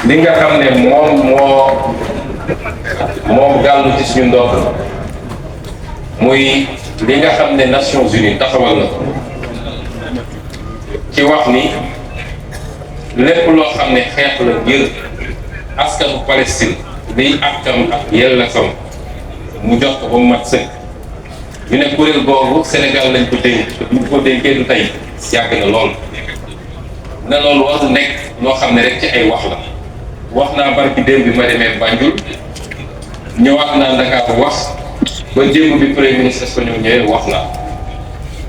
li nga xam ne moom gàllu ci suñu ndox muy li nga xam ne Nations Unies taxawal na ci wax ni lépp loo xam ne xeex la ngir askanu Palestine liy àqam ak yelleefam mu jox ko ba mu mat sëkk. ñu ne kuréel boobu Sénégal lañ ko dénk te bu ko dénkee du tey yàgg na lool ne loolu warul nekk loo xam ne rek ci ay wax la wax naa barki démb bi ma demee Banjul ñëwaat naa Dakar wax ba démb bi premier ministre espagnol ñëwee wax naa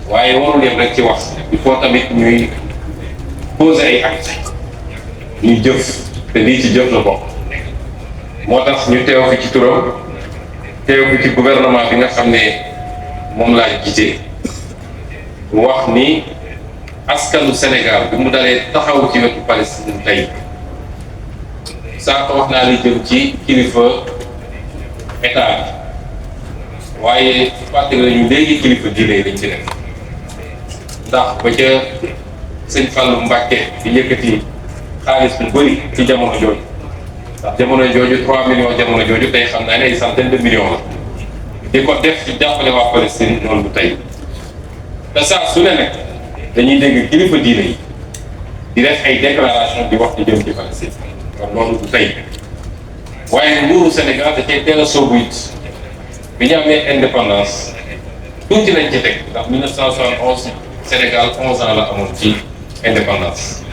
waaye warul yem rek ci wax il faut tamit ñuy poser ay actes ñuy jëf te lii ci jëf la bokk moo tax ñu teew fi ci turam teew fi ci gouvernement bi nga xam ne moom laa jiite wax ni askanu Sénégal bi mu dalee taxaw ci wetu Palestine tey saa ko wax naa li jëm ci kilifa état bi waaye fàttali nañu léegi kilifa diine lañ ci def ndax ba ca sëñ Fallou Mbacké di yëkkati xaalis bu bëri ci jamono jooju ndax jamono jooju 3 millions jamono jooju tey xam naa ne ay centaine de millions la di ko def ci jàppale waa Palestine noonu bu tey te saa su ne nag dañuy dégg kilifa diine yi di def ay déclaration di wax di jëm ci Palestine kon loolu du tey waaye nguuru Sénégal da cee teel a soobu it bi ñu amee indépendance tuuti lañ ci teg ndax 1971 Sénégal 11 ans la amoon ci indépendance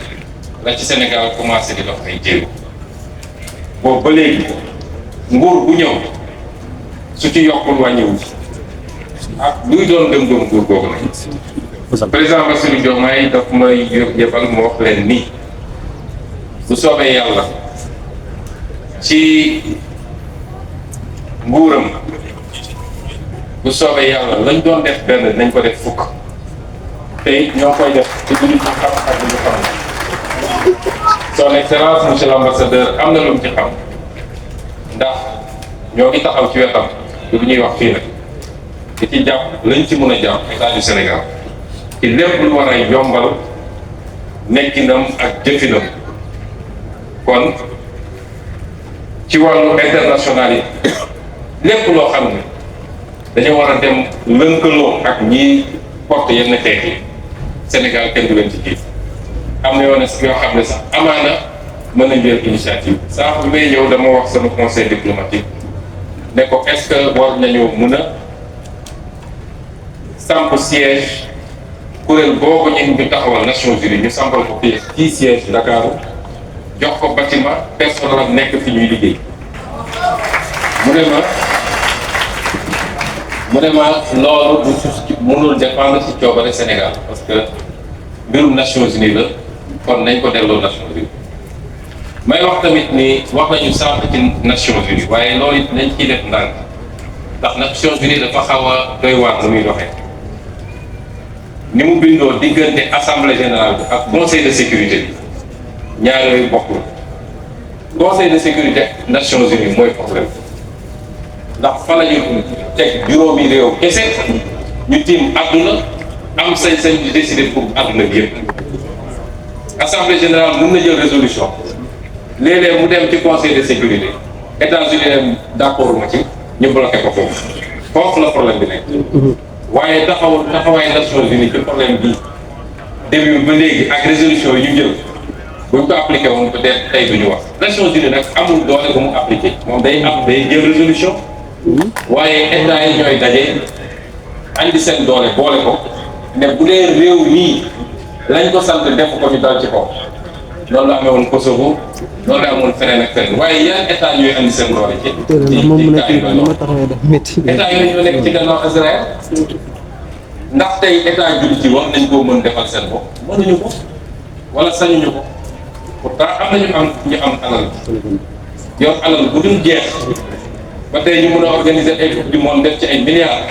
la ci Sénégal commencé di dox ay jéego boobu ba léegi nguur bu ñëw su ci yokkul wàññiwul ak luy doon gëm-gëm nguur googu nag président Bassirou Diomaye daf may yëbal mu wax leen nii bu soobee yàlla ci nguuram bu soobee yàlla lañ doon def benn dinañ ko def fukk te ñoo koy def ci lu ñu xam ak lu ñu xam son excellence monsieur l'ambassadeur am na lu mu ci xam ndax ñoo ngi taxaw ci wetam lu ñuy wax fii nag di ci jàpp lañ ci mën a jàpp état du Sénégal ci lépp lu war a yombal nekkinam ak jëfinam kon ci wàllu international yi lépp loo xam ne dañoo war a dem lënkaloo ak ñi porte yenn xeex yi Sénégal kenn du leen ci jiit am na yoo xam ne sax amaana mën nañ jël initiative saa bu may ñëw dama wax sama conseil diplomatique ne ko est-ce que war nañoo mën a samp siège kuréel boobu ñu taxawal Nations Unies ñu sampal ko fii siège Dakar jox ko bâtiment personnel nekk fi ñuy liggéey mu ne ma loolu du mënul dépendre ci coobare Sénégal parce que mbirum Nations Unies la kon nañ ko delloo Nations Unies may wax tamit ni wax nañu sànq ci Nations Unies waaye loolu it nañ ciy def ndànk ndax Nations Unies dafa xaw a doy waar nu muy doxee ni mu bindoo diggante assemblée générale bi ak conseil de sécurité bi ñaar yooyu bokkul conseil de sécurité Nations Unies mooy problème ndax fa la ñu teg juróomi réew kese ñu tiim àdduna am sañ-sañ di décider pour àdduna bi yëpp assemblée générale mën na jël résolution léeg-léeg mu dem ci conseil de sécurité États-Unis dem d'accord ma ci ñu bloqué ko foofu la problème bi nekk waaye taxawaay Nations Unies ci problème bi début ba léegi ak résolution yi ñu jël buñ ko appliqué woon peut-être tey duñu wax Nations Unies nag amul doole bu mu appliqué moom day jël résolution waaye état yi ñooy daje andi seen doole boole ko ne bu dee réew mii lañ ko sant def ko ñu dal ci kaw loolu la amee woon Kosovo loolu la amoon feneen ak feneen waaye yan état ñooy andi seen doole ci état yooyu ñoo nekk ci gannaaw Israël ndax tey état jullit yi war nañ koo mën defal seen bopp mënuñu ko wala sañuñu ko pourtant am nañu ñu am alal yor alal bu dul jeex ba tey ñu mën a organiser ay coupe du monde def ci ay milliards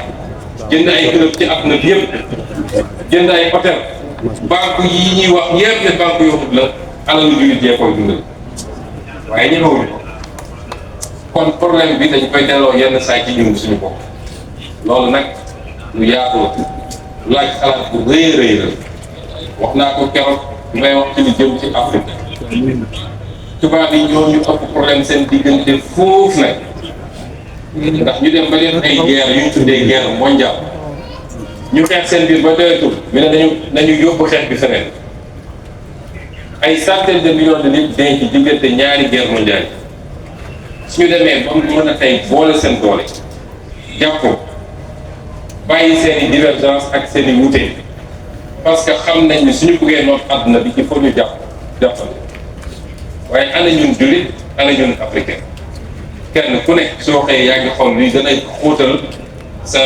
jënd ay club ci àdduna bi yëpp jënd ay hôtel banque yi ñuy wax yëpp ne banque yoxut la alalu jullit yee koy dundal waaye ñemewuñu ko kon problème bi dañ koy delloo yenn saa ci ñun suñu bopp loolu nag lu yaatu la laaj xalaat bu rëy a rëy la wax naa ko keroog may wax ci lu jëm ci Afrique tubaab yi ñoo ñu ëpp problème seen diggante foofu nag ndax ñu dem ba def ay guerre yu ñu tuddee guerre mondiale ñu xeex seen biir ba doyatul ñu ne nañu yóbbu xeex bi feneen ay centaines de millions de nit dañ ci diggante ñaari guerre mondiale suñu demee ba mu mën a tey boole seen doole jàppoo bàyyi seen i divergence ak seen i wuute parce que xam nañ ni suñu bëggee noot àdduna bi il faut ñu jàppale waaye ana ñun jullit ana ñun africain kenn ku nekk soo xëyee yaa ngi xool luy gën a xóotal sa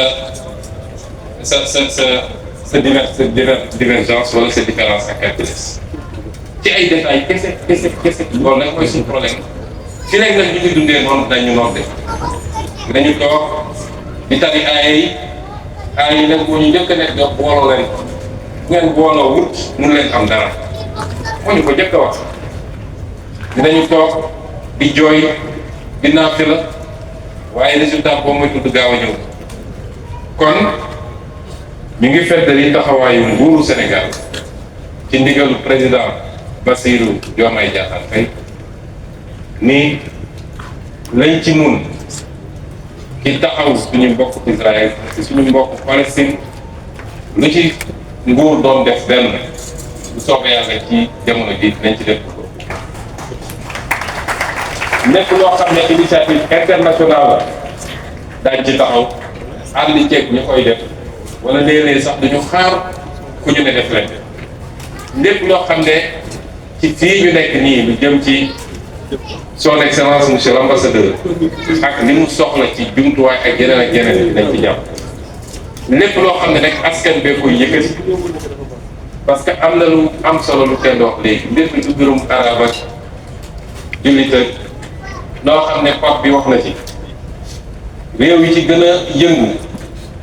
divergence wala sa différence ak quelque chose ci ay détails kese loolu nag mooy suñu problème fi nekk nag ñu ngi dundee noonu dañu noonu de dañu toog di tari aay yi nag moo ñu njëkk a nekk nga booloo leen bu ngeen booloo wut mun leen am dara moo ñu ko njëkk a wax dinañu toog di jooy di naafti la waaye résultat boobu mooy tudd gaaw a ñëw kon ñu ngi feddali taxawaayu nguuru Sénégal ci ndigalu président Bassirou Diomaye Diakhar Faye ni lañ ci mun ci taxaw suñu mbokk Israël ci suñu mbokk Palestine lu ci nguur doon def benn bu soobee yàlla ci jamono ji dinañ ci def nekk loo xam ne initiative internationale la daañ ci taxaw ànd ceeg ñu koy def wala léeg-léeg sax duñu xaar ku ñu ne def leen lépp loo xam ne ci fii ñu nekk nii lu jëm ci son excellence monsieur l'ambassadeur ak li mu soxla ci jumtuwaay ak yeneen dinañ ci jàpp lépp loo xam ne rek askan bee koy yëkkati parce que am na lu am solo lu kenn wax léegi lépp lu mbirum arab ak jullit ak loo xam ne Pape bi wax na ci réew yi ci gën a yëngu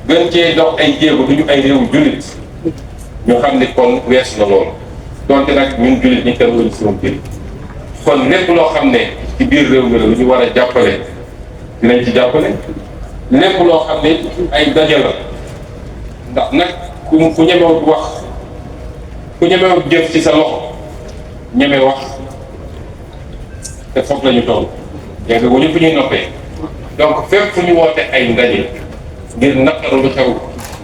gën cee dox ay jéego du ñu ay réew jullit ñu xam ne kon weesu na loolu donte nag ñun jullit ñi kenn waruñu si woon jullit kon lépp loo xam ne ci biir réew mi la lu ñu war a jàppale dinañ ci jàppale lépp loo xam ne ay daje la ndax nag ku ñemewut wax ku ñemewut jëf ci sa loxo ñeme wax te foog la ñu toll yàgg wu ñu fu ñuy noppee donc fépp fu ñu woote ay ndaje ngir naqaru lu xew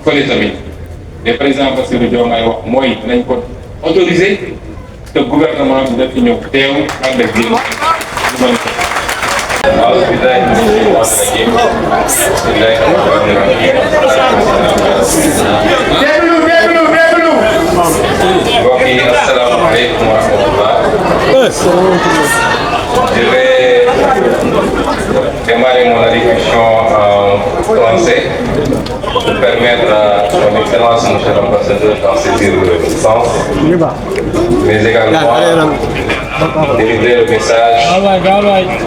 fële tamit le président Bassirou Diomaye wax mooy nañ ko autorisé te gouvernement bi daf fi ñëw teew ànd ak biir ñu mën ko. waaw bilaay mbokk yi asalaamaaleykum wa rahmatullah. Je vais démarrer mon allocution en français pour permettre à son excellence, monsieur l'ambassadeur, d'en saisir le sens, mais également délivrer le message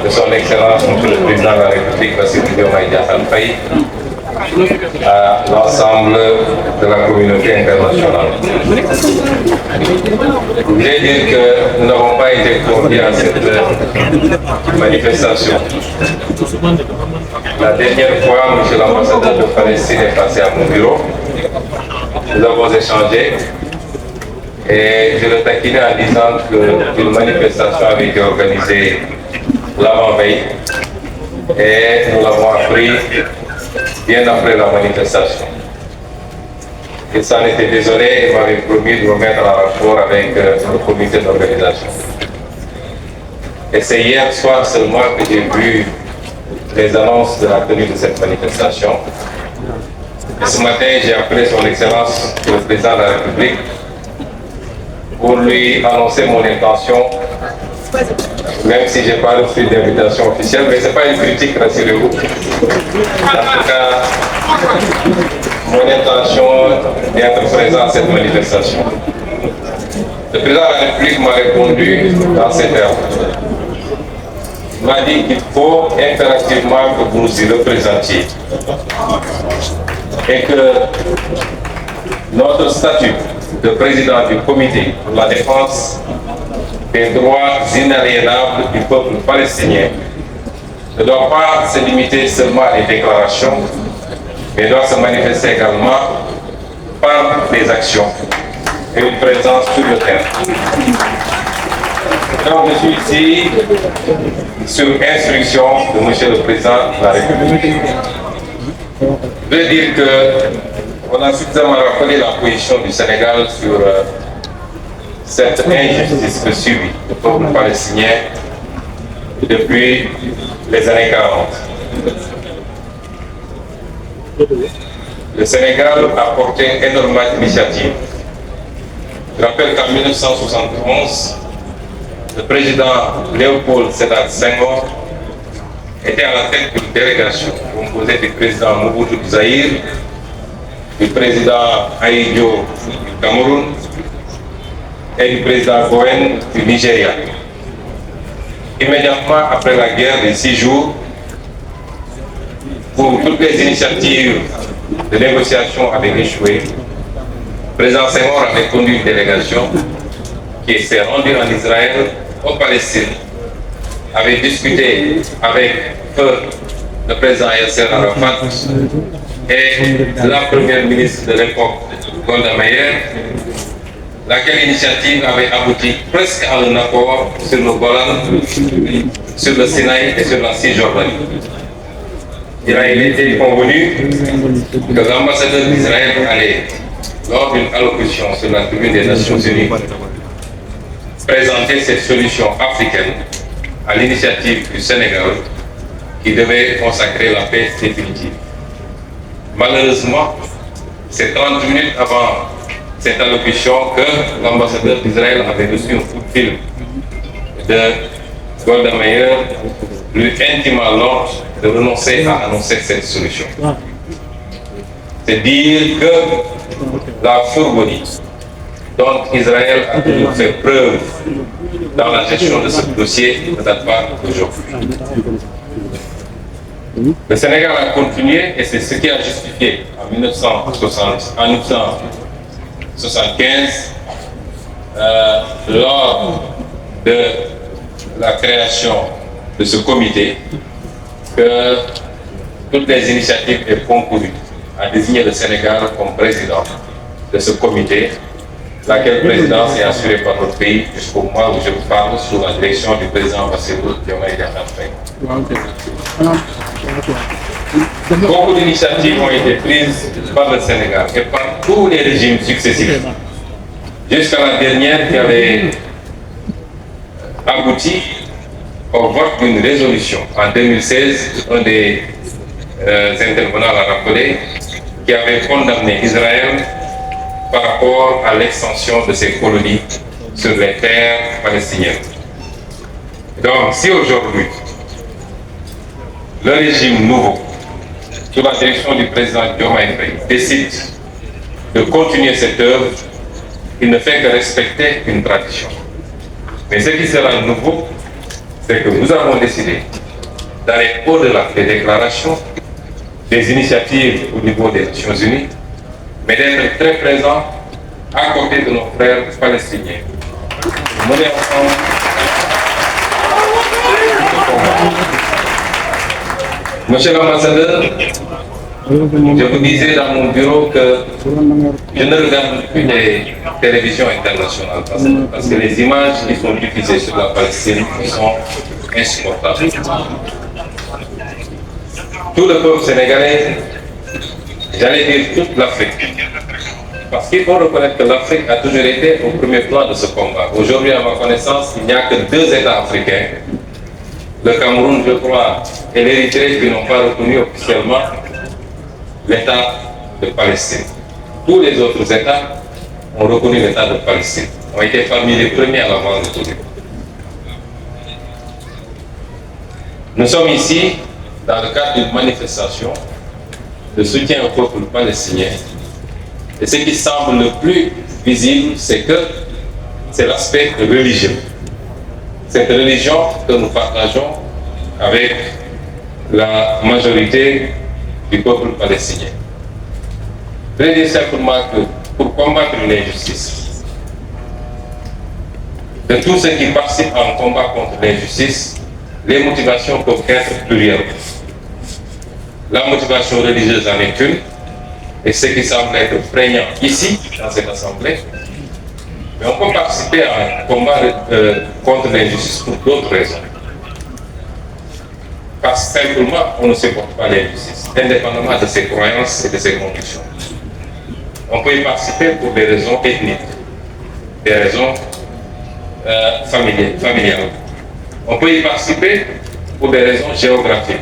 de son excellence, monsieur le président de la République, Bassirou Diomaye Diakhar Faye, à l'ensemble de la communauté internationale. Je voulais dire que nous n'avons pas été conviés à cette manifestation. La dernière fois, monsieur l'ambassadeur de Palestine est passé à mon bureau. Nous avons échangé et je le taquinais en disant qu'une manifestation avait été organisée l'avant-veille et nous l'avons appris bien après la manifestation. Il s'en était désolé et m'avait promis de me mettre en rapport avec le comité d'organisation. Et c'est hier soir seulement que j'ai vu les annonces de la tenue de cette manifestation. Et ce matin, j'ai appelé son Excellence, le Président de la République, pour lui annoncer mon intention, même si je n'ai pas reçu d'invitation officielle, mais ce n'est pas une critique, rassurez-vous. En tout cas, mon intention d'être présent à cette manifestation. Le Président de la République m'a répondu dans ces termes. Il m'a dit qu'il faut impérativement que vous nous y représentiez et que notre statut de président du comité pour la défense des droits inaliénables du peuple palestinien ne doit pas se limiter seulement à des déclarations, mais doit se manifester également par des actions et une présence sur le terrain. Donc je suis ici sur instruction de Monsieur le Président de la République. Je veux dire qu'on a suffisamment rappelé la position du Sénégal sur cette injustice que subit le peuple palestinien depuis les années 40. Le Sénégal a porté énormément d'initiatives. Je rappelle qu'en 1971, le président Léopold Sédar Senghor était à la tête d'une délégation composée du président Mobutu du Zaïre, du président Ahidjo du Cameroun et du président Goen du Nigeria. Immédiatement après la guerre des 6 jours, pour toutes les initiatives de négociation avaient échoué, le président Senghor avait conduit une délégation qui s'est rendue en Israël, au Palestine, avait discuté avec le président Yasser Arafat et la première ministre de l'époque, Golda Meir, laquelle initiative avait abouti presque à un accord sur le Golan, sur le Sinaï et sur la Cisjordanie. Il a été convenu que l'ambassadeur d'Israël allait, lors d'une allocution sur la tribune des Nations Unies, présenter cette solution africaine à l'initiative du Sénégal qui devait consacrer la paix définitive. Malheureusement, c'est 30 minutes avant cette allocution que l'ambassadeur d'Israël avait reçu un coup de fil de Golda Meir, lui intimant l'ordre de renoncer à annoncer cette solution. C'est dire que la fourberie dont Israël a toujours fait preuve dans la gestion de ce dossier ne date pas d'aujourd'hui. Le Sénégal a continué et c'est ce qui a justifié en 1975, lors de la création de ce comité, que toutes les initiatives aient concouru à désigner le Sénégal comme président de ce comité, laquelle présidence est assurée par notre pays jusqu'au mois où je vous parle sous la direction du président Bassirou Diomaye Diakhar Faye. Beaucoup d'initiatives ont été prises par le Sénégal et par tous les régimes successifs, jusqu'à la dernière qui avait abouti au vote d'une résolution en 2016, un des intervenants l'a rappelé, qui avait condamné Israël par rapport à l'extension de ses colonies sur les terres palestiniennes. Donc, si aujourd'hui, le régime nouveau, sous la direction du président Diomaye Faye, décide de continuer cette œuvre, il ne fait que respecter une tradition. Mais ce qui sera nouveau, c'est que nous avons décidé d'aller au-delà des déclarations, des initiatives au niveau des Nations Unies, mais d'être très présents à côté de nos frères palestiniens. Mener ensemble Monsieur l'ambassadeur, je vous disais dans mon bureau que je ne regarde plus les télévisions internationales parce que les images qui sont diffusées sur la Palestine sont insupportables. Tout le peuple sénégalais, j'allais dire toute l'Afrique, parce qu'il faut reconnaître que l'Afrique a toujours été au premier plan de ce combat. Aujourd'hui, à ma connaissance, il n'y a que 2 États africains, le Cameroun, je crois, et l'Érythrée, qui n'ont pas reconnu officiellement l'État de Palestine. Tous les autres États ont reconnu l'État de Palestine, ont été parmi les premiers à l'avoir reconnu. Nous sommes ici dans le cadre d'une manifestation de soutien au peuple palestinien. Et ce qui semble le plus visible, c'est que c'est l'aspect religieux. Cette religion que nous partageons avec la majorité du peuple palestinien. Je veux dire simplement que pour combattre l'injustice, de tous ceux qui participent à un combat contre l'injustice, les motivations peuvent être plurielles. La motivation religieuse en est une, et ce qui semble être prégnant ici, dans cette assemblée, Mais on peut participer à un combat contre l'injustice pour d'autres raisons. Parce que simplement, on ne supporte pas l'injustice, indépendamment de ses croyances et de ses convictions. On peut y participer pour des raisons ethniques, des raisons familiales. On peut y participer pour des raisons géographiques.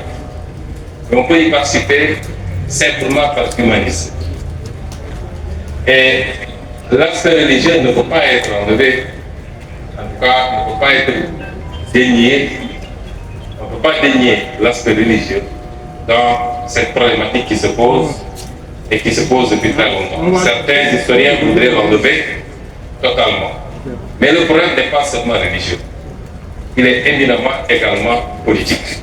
Mais on peut y participer simplement par humanisme. Et l'aspect religieux ne peut pas être enlevé, en tout cas, ne peut pas être dénié. On ne peut pas dénier l'aspect religieux dans cette problématique qui se pose et qui se pose depuis très longtemps. Certains historiens voudraient l'enlever totalement. Mais le problème n'est pas seulement religieux. Il est éminemment également politique.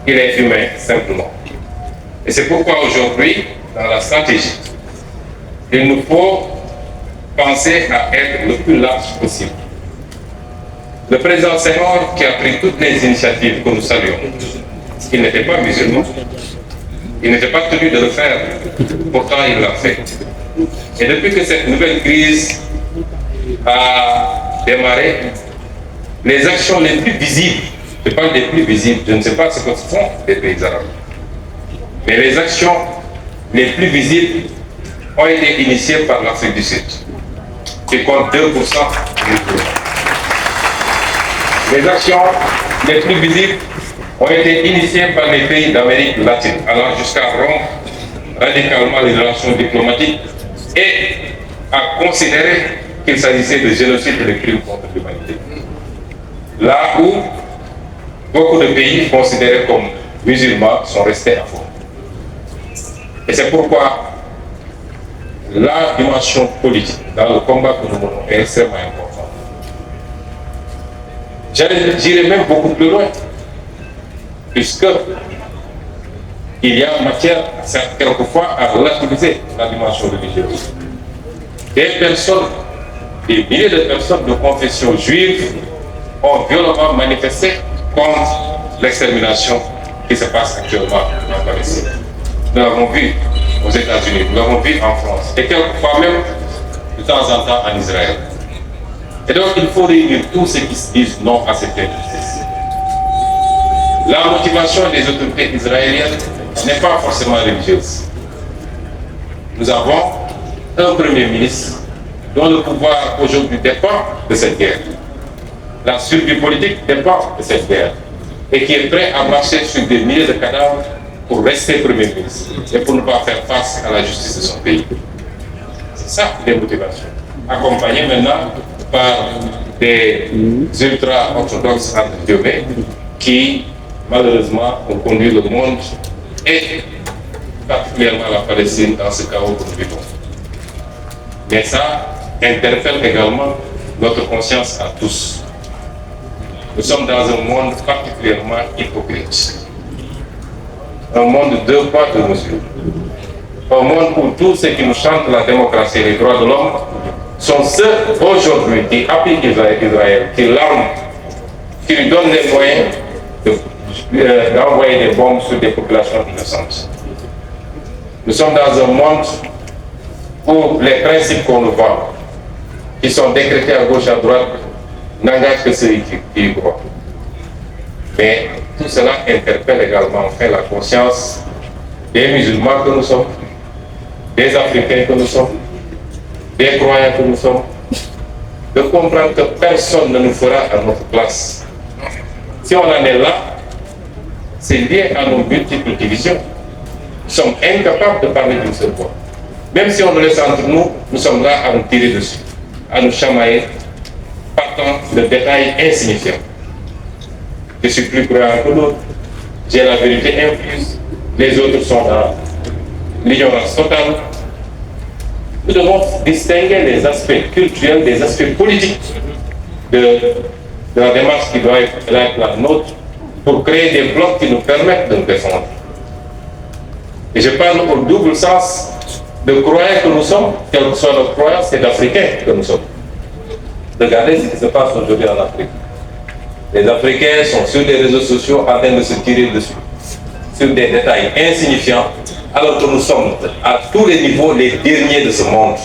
Il est humain, simplement. Et c'est pourquoi aujourd'hui, dans la stratégie, il nous faut penser à être le plus large possible. Le président Senghor, qui a pris toutes les initiatives que nous saluons, il n'était pas musulman, il n'était pas tenu de le faire, pourtant il l'a fait. Et depuis que cette nouvelle crise a démarré, les actions les plus visibles, je parle des plus visibles, je ne sais pas ce que font les pays arabes, mais les actions les plus visibles ont été initiées par l'Afrique du Sud, qui compte 2% du PIB. Les actions les plus visibles ont été initiées par les pays d'Amérique latine, allant jusqu'à rompre radicalement les relations diplomatiques et à considérer qu'il s'agissait de génocide et de crimes contre l'humanité. Là où beaucoup de pays considérés comme musulmans sont restés à fond. Et c'est pourquoi la dimension politique dans le combat que nous menons est extrêmement importante. J'irai même beaucoup plus loin, puisque il y a matière, quelquefois, à relativiser la dimension religieuse. Des personnes, des milliers de personnes de confession juive ont violemment manifesté contre l'extermination qui se passe actuellement en Palestine. Nous l'avons vu aux États-Unis, nous l'avons vu en France, et quelquefois même de temps en temps en Israël. Et donc il faut réunir tous ceux qui se disent non à cette injustice. La motivation des autorités israéliennes n'est pas forcément religieuse. Nous avons un Premier ministre dont le pouvoir aujourd'hui dépend de cette guerre. La survie politique dépend de cette guerre et qui est prêt à marcher sur des milliers de cadavres pour rester Premier ministre et pour ne pas faire face à la justice de son pays. C'est ça les motivations. Accompagné maintenant par des ultra-orthodoxes entre guillemets qui malheureusement ont conduit le monde et particulièrement la Palestine dans ce chaos que nous vivons. Mais ça interpelle également notre conscience à tous. Nous sommes dans un monde particulièrement hypocrite. Un monde de deux poids, deux mesures. Un monde où tous ceux qui nous chantent la démocratie et les droits de l'homme sont ceux aujourd'hui qui appliquent Israël, qui l'arment, qui lui donnent les moyens d'envoyer des bombes sur des populations innocentes. Nous sommes dans un monde où les principes qu'on nous vend, qui sont décrétés à gauche, à droite, n'engagent que ceux qui y croient. Mais tout cela interpelle également enfin la conscience des musulmans que nous sommes, des Africains que nous sommes, des croyants que nous sommes, de comprendre que personne ne nous fera à notre place. Si on en est là, c'est lié à nos multiples divisions. Nous sommes incapables de parler d'une seule voix. Même si on nous laisse entre nous, nous sommes là à nous tirer dessus, à nous chamailler, partant de détails insignifiants. Je suis plus croyant que l'autre, j'ai la vérité infuse, les autres sont dans l'ignorance totale. Nous devons distinguer les aspects culturels des aspects politiques de la démarche qui doit être la nôtre pour créer des blocs qui nous permettent de nous défendre. Et je parle au double sens de croyants que nous sommes, quelle que soit notre croyance, et d'Africains que nous sommes. Regardez ce qui se passe aujourd'hui en Afrique. Les Africains sont sur les réseaux sociaux en train de se tirer dessus, sur des détails insignifiants, alors que nous sommes à tous les niveaux les derniers de ce monde.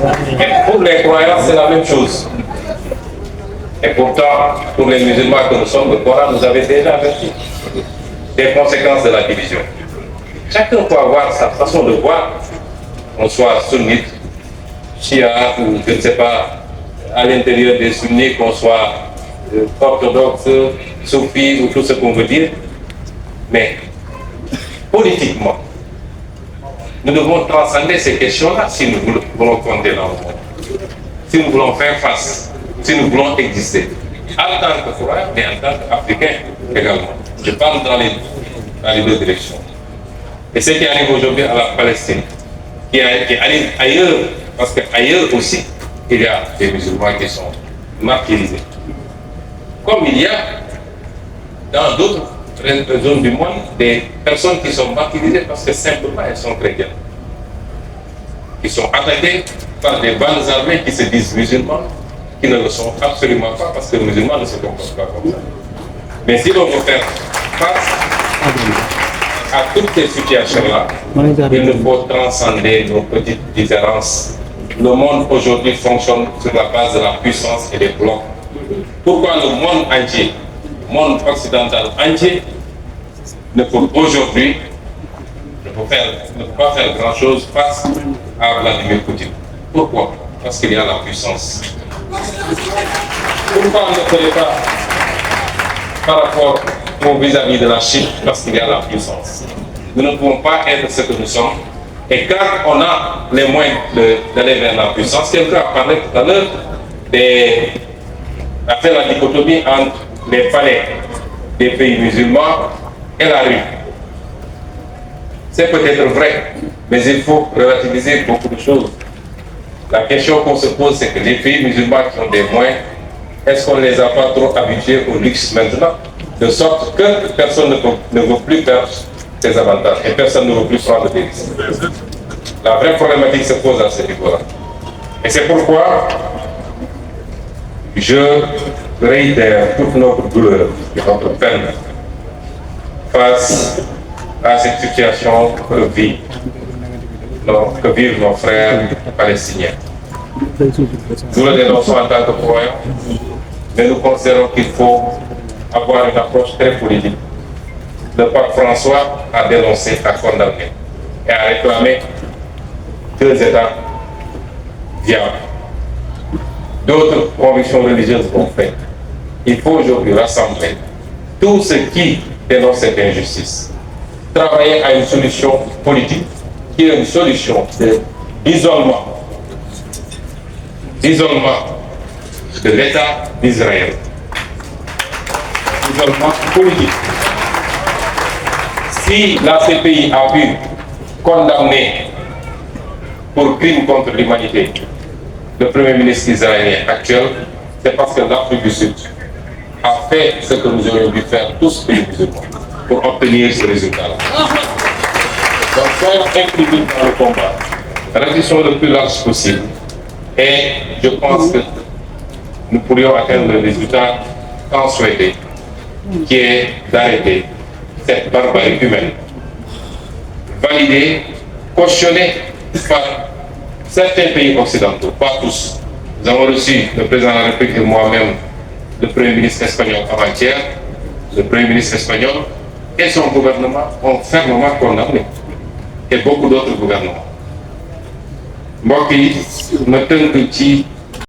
Et pour les croyants, c'est la même chose. Et pourtant, pour les musulmans que nous sommes, le Coran nous avait déjà averti des conséquences de la division. Chacun peut avoir sa façon de voir, qu'on soit sunnite, chia ou je ne sais pas, à l'intérieur des sunnites, qu'on soit orthodoxe, soufi ou tout ce qu'on veut dire. Mais politiquement, nous devons transcender ces questions-là si nous voulons compter dans le monde, si nous voulons faire face, si nous voulons exister, en tant que croyants et en tant qu'Africains également. Je parle dans les deux directions. Et ce qui arrive aujourd'hui à la Palestine, qui arrive ailleurs, parce qu'ailleurs aussi, il y a des musulmans qui sont martyrisés. Comme il y a dans d'autres zones du monde des personnes qui sont martyrisées parce que simplement elles sont chrétiennes, qui sont attaquées par des bandes armées qui se disent musulmans, qui ne le sont absolument pas parce que les musulmans ne se comportent pas comme ça. Mais si l'on veut faire face à toutes ces situations-là, il nous faut transcender nos petites différences. Le monde aujourd'hui fonctionne sur la base de la puissance et des blocs. Pourquoi le monde entier, le monde occidental entier, ne peut aujourd'hui ne peut pas faire grand-chose face à Vladimir Poutine? Pourquoi? Parce qu'il y a la puissance. Pourquoi on ne ferait pas par rapport au vis-à-vis de la Chine? Parce qu'il y a la puissance. Nous ne pouvons pas être ce que nous sommes. Et quand on a les moyens d'aller vers la puissance, quelqu'un a parlé tout à l'heure a fait la dichotomie entre les palais des pays musulmans et la rue. C'est peut-être vrai, mais il faut relativiser beaucoup de choses. La question qu'on se pose, c'est que les pays musulmans qui ont des moyens, est-ce qu'on ne les a pas trop habitués au luxe maintenant? De sorte que personne ne veut plus perdre ses avantages et personne ne veut plus prendre des risques. La vraie problématique se pose à ce niveau-là. Et c'est pourquoi je réitère toute notre douleur, notre peine face à cette situation que vivent nos frères palestiniens. Nous le dénonçons en tant que croyants, mais nous considérons qu'il faut avoir une approche très politique. Le pape François a dénoncé, a condamné et a réclamé 2 États viables. D'autres convictions religieuses vont faire. Il faut aujourd'hui rassembler tous ceux qui dénoncent cette injustice, travailler à une solution politique qui est une solution d'isolement de l'État d'Israël. Isolement politique. Si la CPI a pu condamner pour crime contre l'humanité le Premier ministre israélien actuel, c'est parce que l'Afrique du Sud a fait ce que nous aurions dû faire tous les musulmans pour obtenir ce résultat-là. Donc soyons inclus dans le combat, réduisons le plus large possible et je pense que nous pourrions atteindre le résultat tant souhaité, qui est d'arrêter cette barbarie humaine, validée, cautionnée par certains pays occidentaux, pas tous. Nous avons reçu le président de la République et moi-même, le Premier ministre espagnol avant-hier, le Premier ministre espagnol et son gouvernement ont fermement condamné, et beaucoup d'autres gouvernements. mbokk yi ma tënk ci